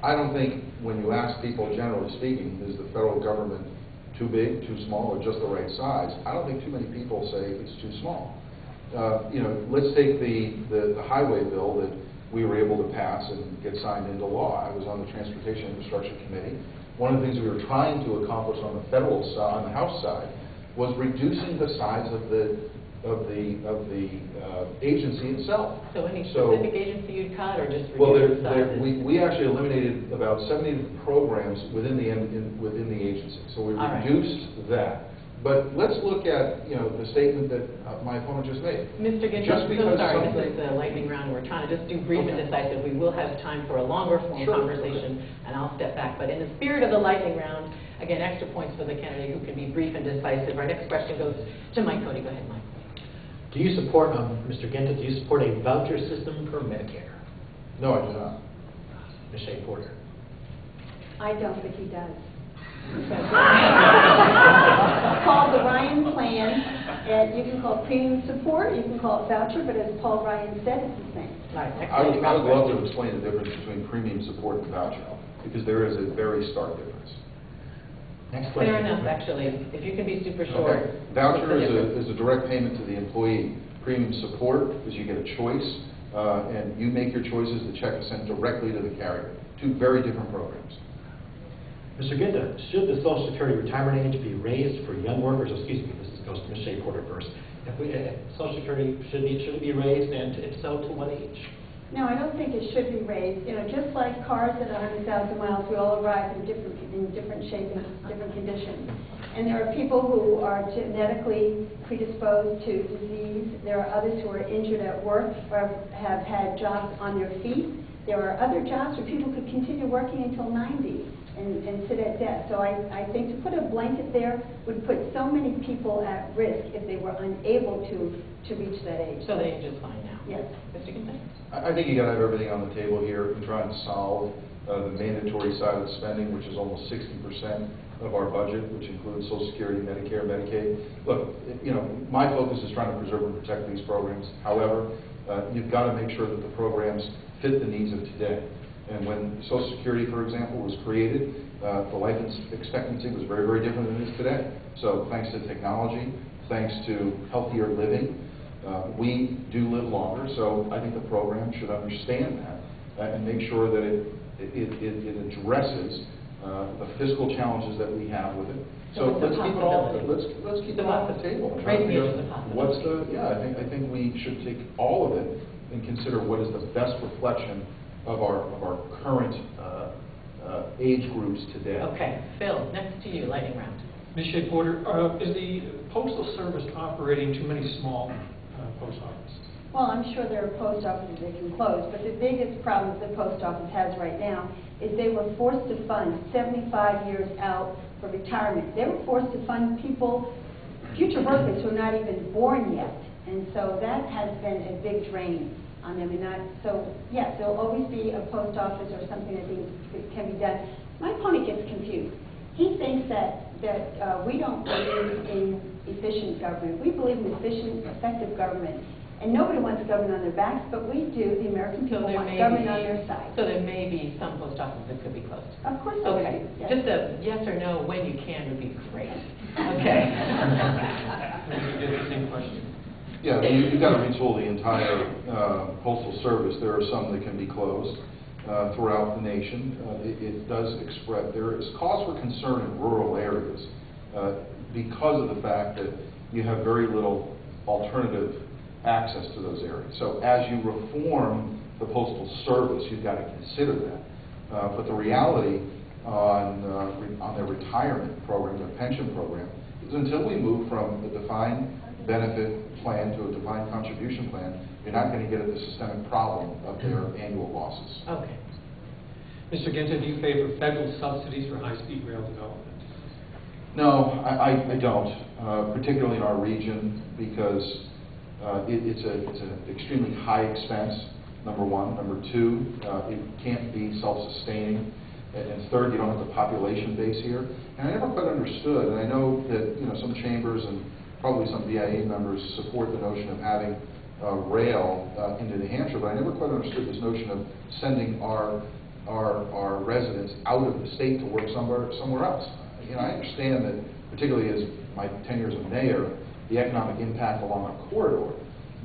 I don't think when you ask people, generally speaking, is the federal government too big, too small, or just the right size? I don't think too many people say it's too small. You know, let's take the highway bill that we were able to pass and get signed into law. I was on the Transportation Infrastructure Committee. One of the things we were trying to accomplish on the federal side, on the House side, was reducing the size of the agency itself. So any specific agency you'd cut, or just reduce the size? We actually eliminated about 70 programs within the agency. So we reduced that. But let's look at, you know, the statement that my opponent just made. Mr. Guinta, I'm so sorry, this is a lightning round. We're trying to just do brief and decisive. We will have time for a longer form conversation, and I'll step back. But in the spirit of the lightning round, again, extra points for the candidate who can be brief and decisive. Our next question goes to Mike Cody. Go ahead, Mike. Do you support, Mr. Guinta, do you support a voucher system for Medicare? No, I do not. Ms. Shea Porter. I don't think he does. It's called the Ryan Plan, and you can call it premium support, you can call it voucher, but as Paul Ryan said, it's the same. All right, I would love to explain the difference between premium support and voucher, because there is a very stark difference. Next question. Fair enough, actually. If you can be super short. Okay. Voucher is a direct payment to the employee. Premium support is you get a choice, and you make your choices. The check is sent directly to the carrier. Two very different programs. Mr. Guinta, should the Social Security retirement age be raised for young workers? Excuse me, this goes to Ms. Shea Porter first. If Social Security, should it be raised, and if so, to what age? No, I don't think it should be raised. You know, just like cars at 100,000 miles, we all arrive in different shape and different conditions. And there are people who are genetically predisposed to disease. There are others who are injured at work or have had jobs on their feet. There are other jobs where people could continue working until 90. And sit at death. So I think to put a blanket there would put so many people at risk if they were unable to reach that age. So the age is fine now. Yes. Mr. Guinta? I think you got to have everything on the table here and try and solve the mandatory side of spending, which is almost 60% of our budget, which includes Social Security, Medicare, Medicaid. Look, you know, my focus is trying to preserve and protect these programs. However, you've got to make sure that the programs fit the needs of today. And when Social Security, for example, was created, the life expectancy was very, very different than it is today. So thanks to technology, thanks to healthier living, we do live longer. So I think the program should understand that and make sure that it addresses the fiscal challenges that we have with it. So let's keep it all. Let's keep it all on the table. What's the? Yeah, I think we should take all of it and consider what is the best reflection of our current age groups today. Okay, Phil, next to you, lightning round. Ms. Shea Porter, is the Postal Service operating too many small post offices? Well, I'm sure there are post offices that can close, but the biggest problem the post office has right now is they were forced to fund 75 years out for retirement. They were forced to fund people, future workers who are not even born yet, and so that has been a big drain on them. So yes, there'll always be a post office or something that can be done. My opponent gets confused. He thinks that we don't believe in efficient government. We believe in efficient, effective government. And nobody wants government on their backs, but we do. The American people want government on their side. So there may be some post offices that could be closed. Of course there would Okay. be, yes. Just a yes or no when you can would be great. Okay. Mr. Gibbs, same question. Yeah, you've got to retool the entire postal service. There are some that can be closed throughout the nation. It does express, there is cause for concern in rural areas because of the fact that you have very little alternative access to those areas. So as you reform the postal service, you've got to consider that. But the reality on their retirement program, their pension program, is until we move from the defined benefit plan to a defined contribution plan, you're not going to get at the systemic problem of their annual losses. Okay. Mr. Guinta, do you favor federal subsidies for high-speed rail development? No, I don't, particularly in our region, because it's an extremely high expense, number one. Number two, it can't be self-sustaining. And third, you don't have the population base here. And I never quite understood, and I know that some chambers and probably some BIA members support the notion of having rail into New Hampshire, but I never quite understood this notion of sending our residents out of the state to work somewhere else. I understand that, particularly as my 10 years as mayor, the economic impact along a corridor,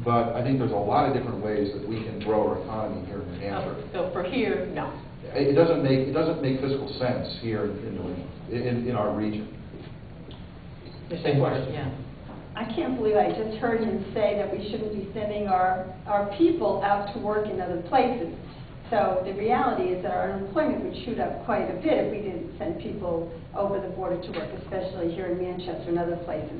but I think there's a lot of different ways that we can grow our economy here in New Hampshire. So for here, no. It doesn't make fiscal sense here in New England, in our region. Same question. Yeah. I can't believe I just heard him say that we shouldn't be sending our people out to work in other places. So the reality is that our unemployment would shoot up quite a bit if we didn't send people over the border to work, especially here in Manchester and other places.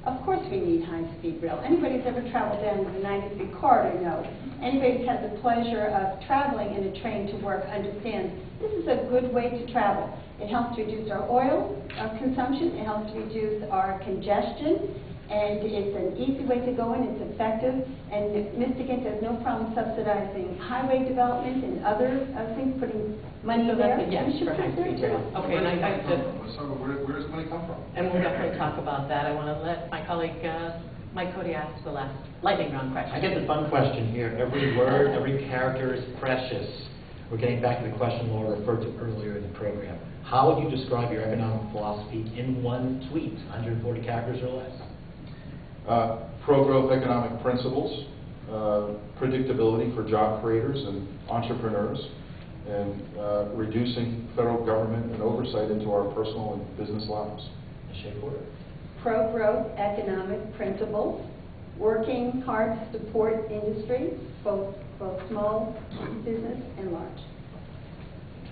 Of course we need high-speed rail. Anybody who's ever traveled down the 93 corridor knows. Anybody who's had the pleasure of traveling in a train to work understands this is a good way to travel. It helps to reduce our oil consumption. It helps to reduce our congestion. And it's an easy way to go in. It's effective. And Mr. Guinta has no problem subsidizing highway development and other things, putting money So there. that's a yes We should for put high-speed there, rail. too. Okay, and I just... So where does money come from? And we'll definitely talk about that. I want to let my colleague Mike Cody ask the last lightning round question. I get the fun question here. Every word, every character is precious. We're getting back to the question Laura referred to earlier in the program. How would you describe your economic philosophy in one tweet, 140 characters or less? Pro-growth economic principles, predictability for job creators and entrepreneurs, and reducing federal government and oversight into our personal and business lives. Shape order. Pro-growth economic principles, working hard to support industry, both small business and large.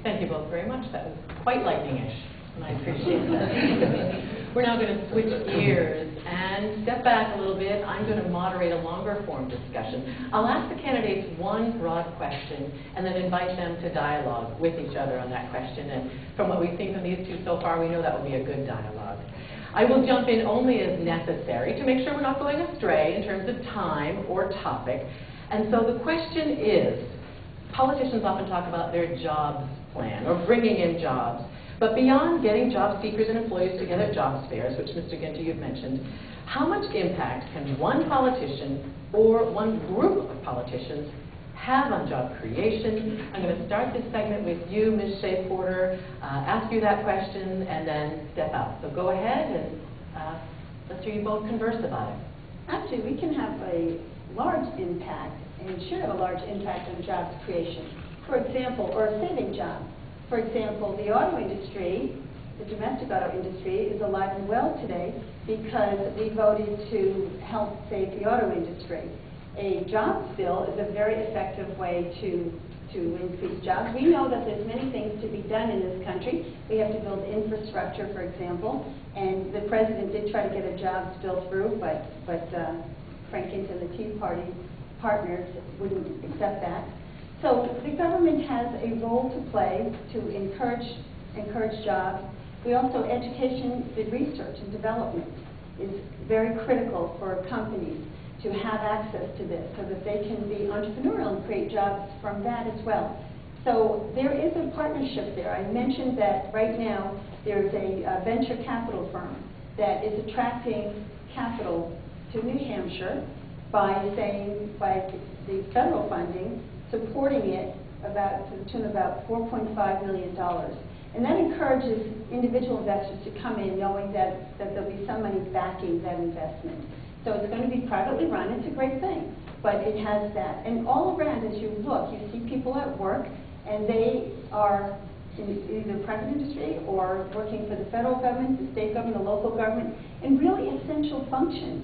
Thank you both very much. That was quite lightning-ish, and I appreciate that. We're now going to switch gears and step back a little bit. I'm going to moderate a longer form discussion. I'll ask the candidates one broad question and then invite them to dialogue with each other on that question. And from what we've seen from these two so far, we know that will be a good dialogue. I will jump in only as necessary to make sure we're not going astray in terms of time or topic. And so the question is, politicians often talk about their jobs plan or bringing in jobs. But beyond getting job seekers and employees together at jobs fairs, which Mr. Guinta, you've mentioned, how much impact can one politician or one group of politicians have on job creation? I'm going to start this segment with you, Ms. Shea Porter, ask you that question, and then step out. So go ahead and let's hear you both converse about it. Actually, we can have a large impact and should have a large impact on jobs creation. For example, or saving jobs. For example, the auto industry, the domestic auto industry, is alive and well today because we voted to help save the auto industry. A jobs bill is a very effective way to increase jobs. We know that there's many things to be done in this country. We have to build infrastructure, for example, and the president did try to get a jobs bill through, but Frank Guinta and the Tea Party partners wouldn't accept that. So the government has a role to play to encourage jobs. We also, education, the research and development is very critical for companies to have access to this so that they can be entrepreneurial and create jobs from that as well. So there is a partnership there. I mentioned that right now there's a venture capital firm that is attracting capital to New Hampshire by saying, by the federal funding, supporting it about to the tune of about $4.5 million. And that encourages individual investors to come in knowing that there'll be some money backing that investment. So it's going to be privately run. It's a great thing, but it has that. And all around, as you look, you see people at work, and they are in either private industry or working for the federal government, the state government, the local government, in really essential functions.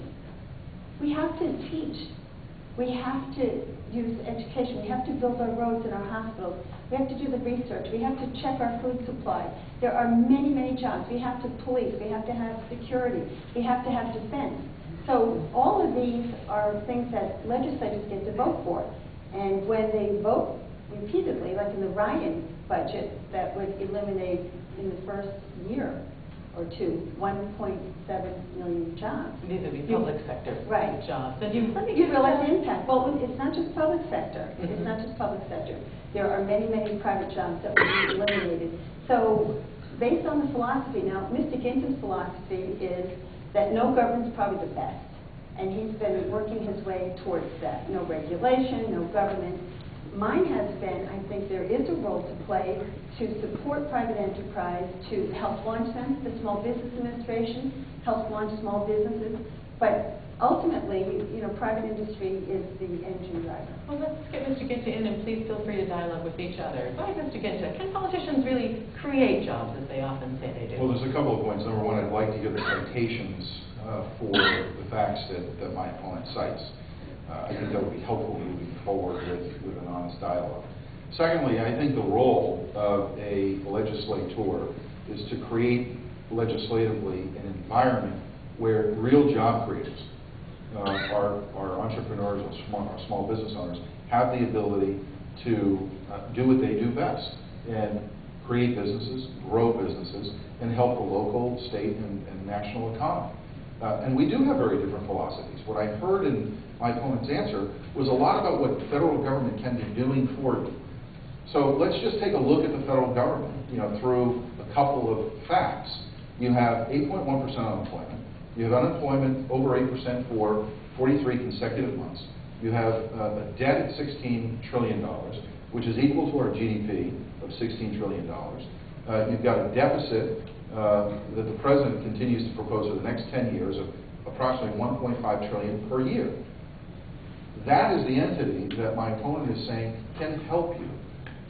We have to teach. We have to use education. We have to build our roads and our hospitals. We have to do the research. We have to check our food supply. There are many, many jobs. We have to police. We have to have security. We have to have defense. So all of these are things that legislators get to vote for. And when they vote repeatedly, like in the Ryan budget, that would eliminate in the first year or two 1.7 million jobs. These would be public sector jobs. And you realize the impact. Well, it's not just public sector. It's not just public sector. There are many, many private jobs that would be eliminated. So based on the philosophy, now Mr. Guinta's philosophy is that no government's probably the best. And he's been working his way towards that. No regulation, no government. Mine has been, I think there is a role to play to support private enterprise, to help launch them. The Small Business Administration helps launch small businesses. But ultimately, private industry is the engine driver. Well, let's get Mr. Guinta in, and please feel free to dialogue with each other. Go ahead, Mr. Guinta. Can politicians really create jobs, as they often say they do? Well, there's a couple of points. Number one, I'd like to hear the citations for the facts that my opponent cites. I think that would be helpful moving forward with an honest dialogue. Secondly, I think the role of a legislator is to create legislatively an environment where real job creators, our entrepreneurs, our small business owners, have the ability to do what they do best and create businesses, grow businesses, and help the local, state, and national economy. And we do have very different philosophies. What I heard in my opponent's answer was a lot about what the federal government can be doing for you. So let's just take a look at the federal government, through a couple of facts. You have 8.1% unemployment. You have unemployment over 8% for 43 consecutive months. You have a debt at $16 trillion, which is equal to our GDP of $16 trillion. You've got a deficit that the president continues to propose for the next 10 years of approximately $1.5 trillion per year. That is the entity that my opponent is saying can help you.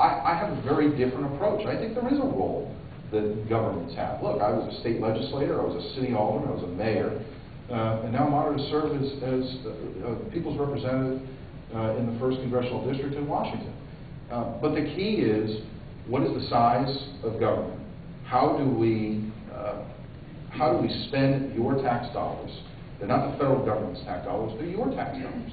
I have a very different approach. I think there is a role that governments have. Look, I was a state legislator, I was a city alderman, I was a mayor, and now I'm honored to serve as a people's representative in the 1st Congressional District in Washington. But the key is, what is the size of government? How do we spend your tax dollars? They're not the federal government's tax dollars, they're your tax dollars.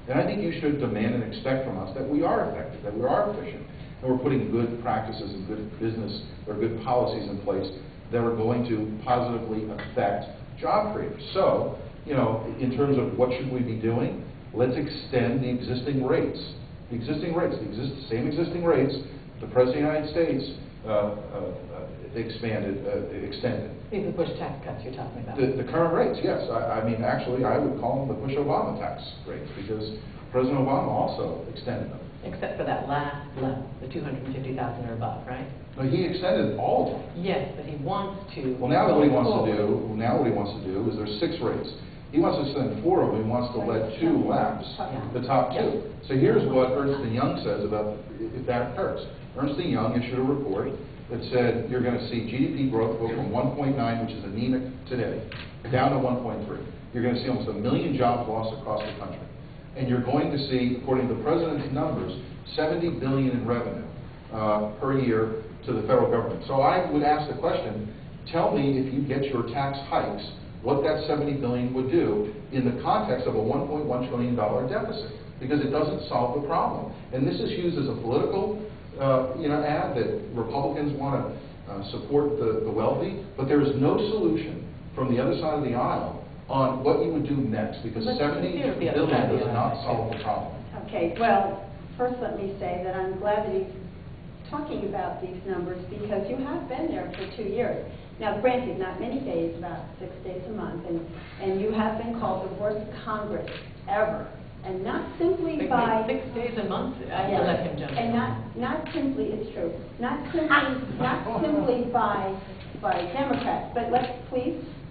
And I think you should demand and expect from us that we are effective, that we are efficient, and we're putting good practices and good business or good policies in place that are going to positively affect job creators. So, in terms of what should we be doing, let's extend the existing rates. The same existing rates the President of the United States extended. These are Bush tax cuts you're talking about. The current rates, yes. I mean, actually, I would call them the Bush-Obama tax rates, because President Obama also extended them. Except for that last level, the $250,000 or above, right? No, he extended all of them. Yes, but he wants to. Well, now what he wants to do is there's 6 rates. He wants to extend 4 of them. He wants to let 2 lapse, the top 2. So here's what Ernst & Young says about if that occurs. Ernst & Young issued a report that said you're going to see GDP growth go from 1.9, which is anemic today, down to 1.3. You're going to see almost 1 million jobs lost across the country. And you're going to see, according to the president's numbers, $70 billion in revenue per year to the federal government. So I would ask the question, tell me if you get your tax hikes, what that $70 billion would do in the context of a $1.1 trillion deficit, because it doesn't solve the problem. And this is used as a political ad that Republicans want to support the wealthy, but there is no solution from the other side of the aisle on what you would do next, because $70 billion does not solve the problem. Okay, well, first let me say that I'm glad that he's talking about these numbers, because you have been there for 2 years. Now, granted, not many days, about 6 days a month, and you have been called the worst Congress ever. And not simply They by... make 6 days a month. I have Yeah. to let him jump in. And not simply, it's true, not simply by Democrats,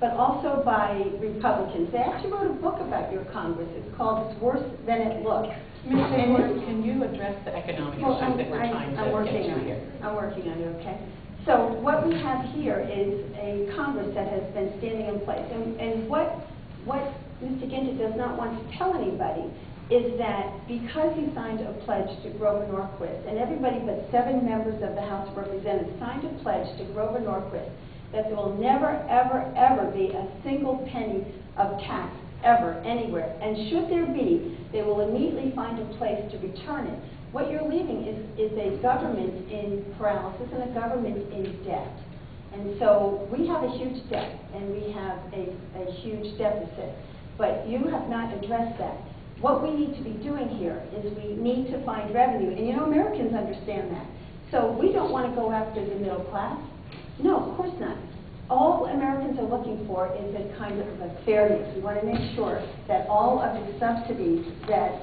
but also by Republicans. They actually wrote a book about your Congress. It's called It's Worse Than It Looks. Ms. Porter, can you address the economic issue that we're trying to get to here? I'm working on it, okay? So what we have here is a Congress that has been standing in place. And what Mr. Guinta does not want to tell anybody is that because he signed a pledge to Grover Norquist, and everybody but 7 members of the House of Representatives signed a pledge to Grover Norquist, that there will never, ever, ever be a single penny of tax ever, anywhere. And should there be, they will immediately find a place to return it. What you're leaving is a government in paralysis and a government in debt. And so we have a huge debt, and we have a huge deficit. But you have not addressed that. What we need to be doing here is we need to find revenue. And you know, Americans understand that. So we don't want to go after the middle class. No, of course not. All Americans are looking for is a kind of a fairness. We want to make sure that all of the subsidies that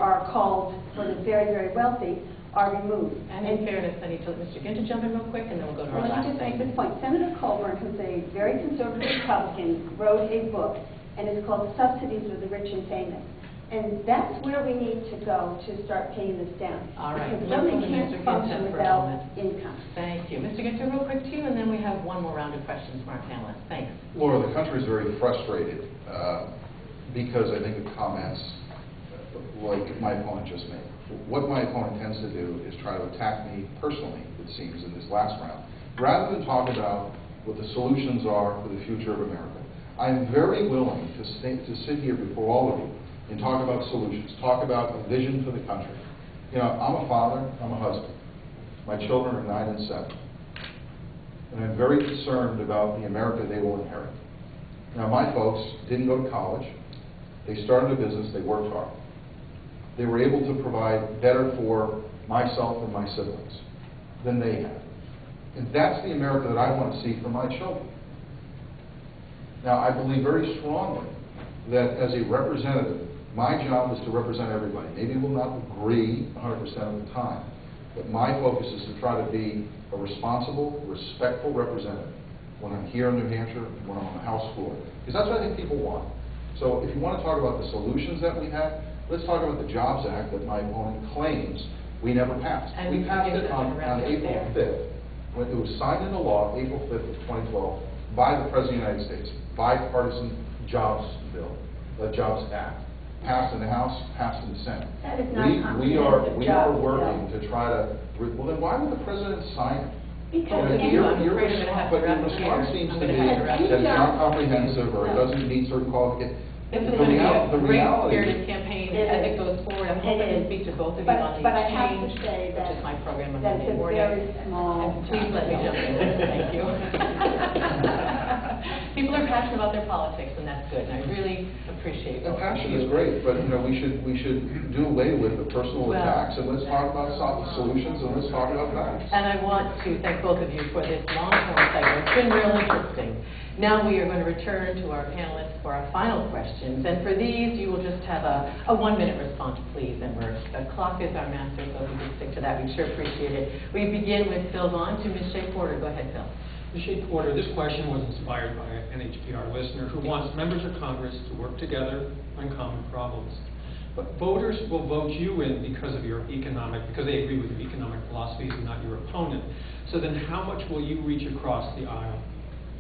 are called for the very, very wealthy are removed. And in fairness, I need to let Mr. Guinta jump in real quick, and then we'll go to our Let last me just make thing. this point. Senator Colburn, who's a very conservative Republican, wrote a book, and it's called Subsidies of the Rich and Famous. And that's where we need to go to start paying this down. All right. Because Let's go government to can't Mr. Guinta function for a without moment. income. Thank you. Mr. Guinta, real quick to you, and then we have one more round of questions from our panelists. Thanks. Laura, the country is very frustrated because I think of comments like my opponent just made. What my opponent tends to do is try to attack me personally, it seems, in this last round, rather than talk about what the solutions are for the future of America. I'm very willing to sit here before all of you and talk about solutions, talk about a vision for the country. You know, I'm a father, I'm a husband. My children are 9 and 7. And I'm very concerned about the America they will inherit. Now, my folks didn't go to college. They started a business, they worked hard. They were able to provide better for myself and my siblings than they had. And that's the America that I want to see for my children. Now, I believe very strongly that as a representative, my job is to represent everybody. Maybe we'll not agree 100% of the time, but my focus is to try to be a responsible, respectful representative when I'm here in New Hampshire, when I'm on the House floor. Because that's what I think people want. So if you want to talk about the solutions that we have, let's talk about the Jobs Act that my opponent claims we never passed. And We passed it on April April 5th, when it was signed into law, April 5th of 2012, by the President of the United States, bipartisan jobs bill, the Jobs Act. Passed in the House, passed in the Senate. That is not We are jobs working bill. to try to, well then why would the President sign it? Because Your I'm afraid I'm gonna have to but your wrap it response here. seems I'm to gonna be have to wrap it that it's here. not comprehensive or it No. doesn't meet certain qualifications. This is The going to be a great reality- spirited campaign as it goes forward. I'm hoping to speak to both of you on the But I have to exchange, say which that is my program on that's Monday a morning. very small And please let me jump in. Thank you. People are passionate about their politics, and that's good. And I really appreciate The both of passion you. is great, but you know, we should do away with the personal Well, attacks and let's talk about solutions and let's talk about facts. And I want to thank both of you for this long-form segment. It's been real interesting. Now we are going to return to our panelists for our final questions. And for these, you will just have a 1-minute response, please. And the clock is our master, so if you could stick to that, we'd sure appreciate it. We begin with Phil Vaughn to Ms. Shea Porter. Go ahead, Phil. Ms. Shea Porter, this question was inspired by an NHPR listener who wants members of Congress to work together on common problems. But voters will vote you in because they agree with your economic philosophies and not your opponent. So then how much will you reach across the aisle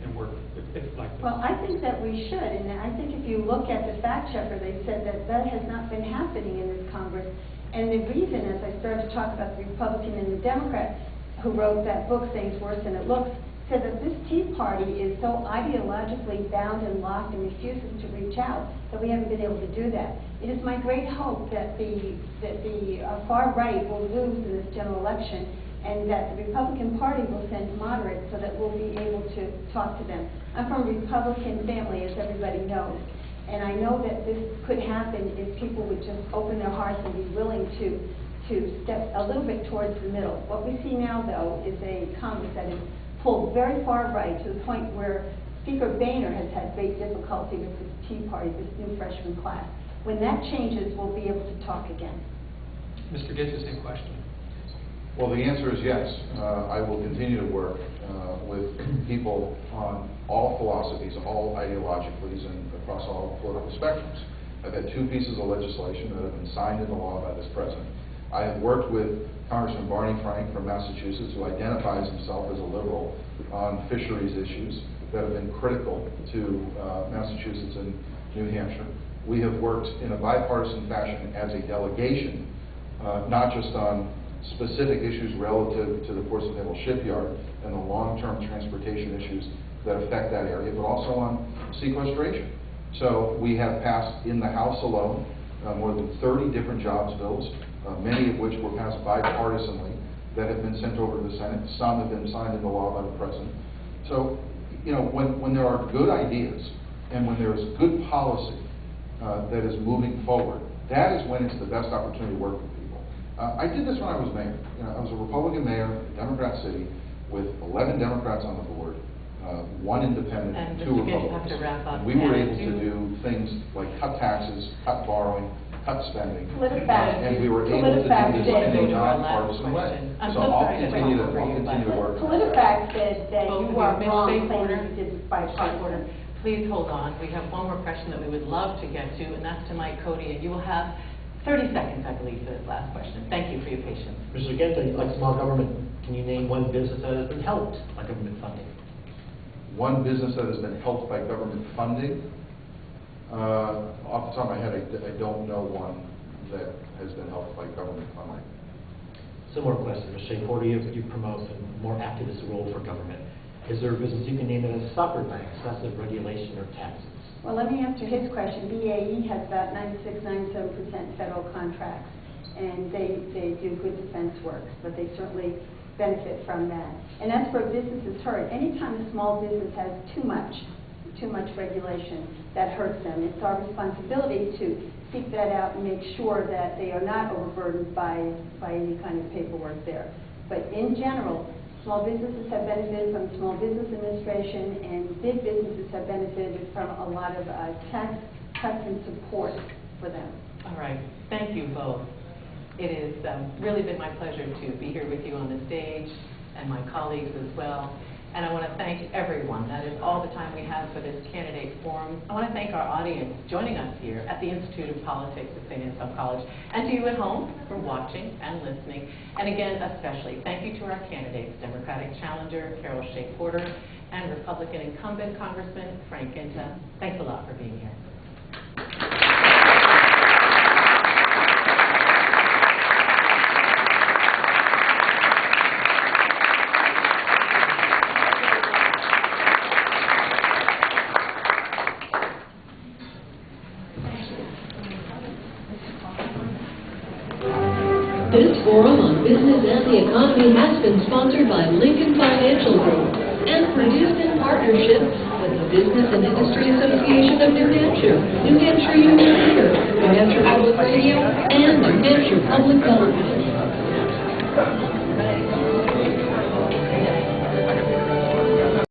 and work if like this? Well, I think that we should, and I think if you look at the fact checker, they said that that has not been happening in this Congress. And the reason, as I started to talk about the Republican and the Democrat who wrote that book, Saying It's Worse Than It Looks, said that this Tea Party is so ideologically bound and locked and refuses to reach out that we haven't been able to do that. It is my great hope that the far right will lose in this general election and that the Republican Party will send moderates so that we'll be able to talk to them. I'm from a Republican family, as everybody knows, and I know that this could happen if people would just open their hearts and be willing to step a little bit towards the middle. What we see now, though, is a Congress that is pulled very far right to the point where Speaker Boehner has had great difficulty with this Tea Party, this new freshman class. When that changes, we'll be able to talk again. Mr. Guinta, same question. Well, the answer is yes. I will continue to work with people on all philosophies, all ideologicals, and across all political spectrums. I've had 2 pieces of legislation that have been signed into law by this president. I have worked with Congressman Barney Frank from Massachusetts, who identifies himself as a liberal on fisheries issues that have been critical to Massachusetts and New Hampshire. We have worked in a bipartisan fashion as a delegation, not just on specific issues relative to the Portsmouth Naval Shipyard and the long-term transportation issues that affect that area, but also on sequestration. So we have passed in the House alone more than 30 different jobs bills, many of which were passed bipartisanly, that have been sent over to the Senate. Some have been signed into law by the President. So, you know, when there are good ideas and when there is good policy that is moving forward, that is when it's the best opportunity to work with people. I did this when I was mayor. You know, I was a Republican mayor in a Democrat city with 11 Democrats on the board, 1 independent, and 2 Mr. Guinta, Republicans. you have to wrap up. And we were able to do things like cut taxes, cut borrowing, cut spending, and we were able to do this in a nonpartisan way. So I'll continue to work. PolitiFact said that you are wrong Ms. claiming you did this bipartisan. Please hold on. We have one more question that we would love to get to, and that's to Mike Cody, and you will have 30 seconds, I believe, for this last question. Thank you for your patience. Mr. Guinta, like small government, can you name one business that has been helped by government funding? One business that has been helped by government funding? Off the top of my head, I don't know one that has been helped by government funding. Similar question, Ms. Shea Porter, you promote a more activist role for government. Is there a business you can name that has suffered by excessive regulation or taxes? Well, let me answer his question. BAE has about 96-97% federal contracts, and they do good defense work, but they certainly benefit from that. And as for businesses hurt, anytime a small business has too much regulation, that hurts them. It's our responsibility to seek that out and make sure that they are not overburdened by any kind of paperwork there. But in general, small businesses have benefited from Small Business Administration, and big businesses have benefited from a lot of tax cuts and support for them. All right. Thank you both. It has really been my pleasure to be here with you on the stage, and my colleagues as well. And I want to thank everyone. That is all the time we have for this candidate forum. I want to thank our audience joining us here at the Institute of Politics at St. Anselm College, and to you at home for watching and listening. And again, especially thank you to our candidates, Democratic challenger Carol Shea Porter and Republican incumbent Congressman Frank Guinta. Thanks a lot for being here. This forum on business and the economy has been sponsored by Lincoln Financial Group and produced in partnership with the Business and Industry Association of New Hampshire, New Hampshire Union Leader, New Hampshire Public Radio, and New Hampshire Public Television.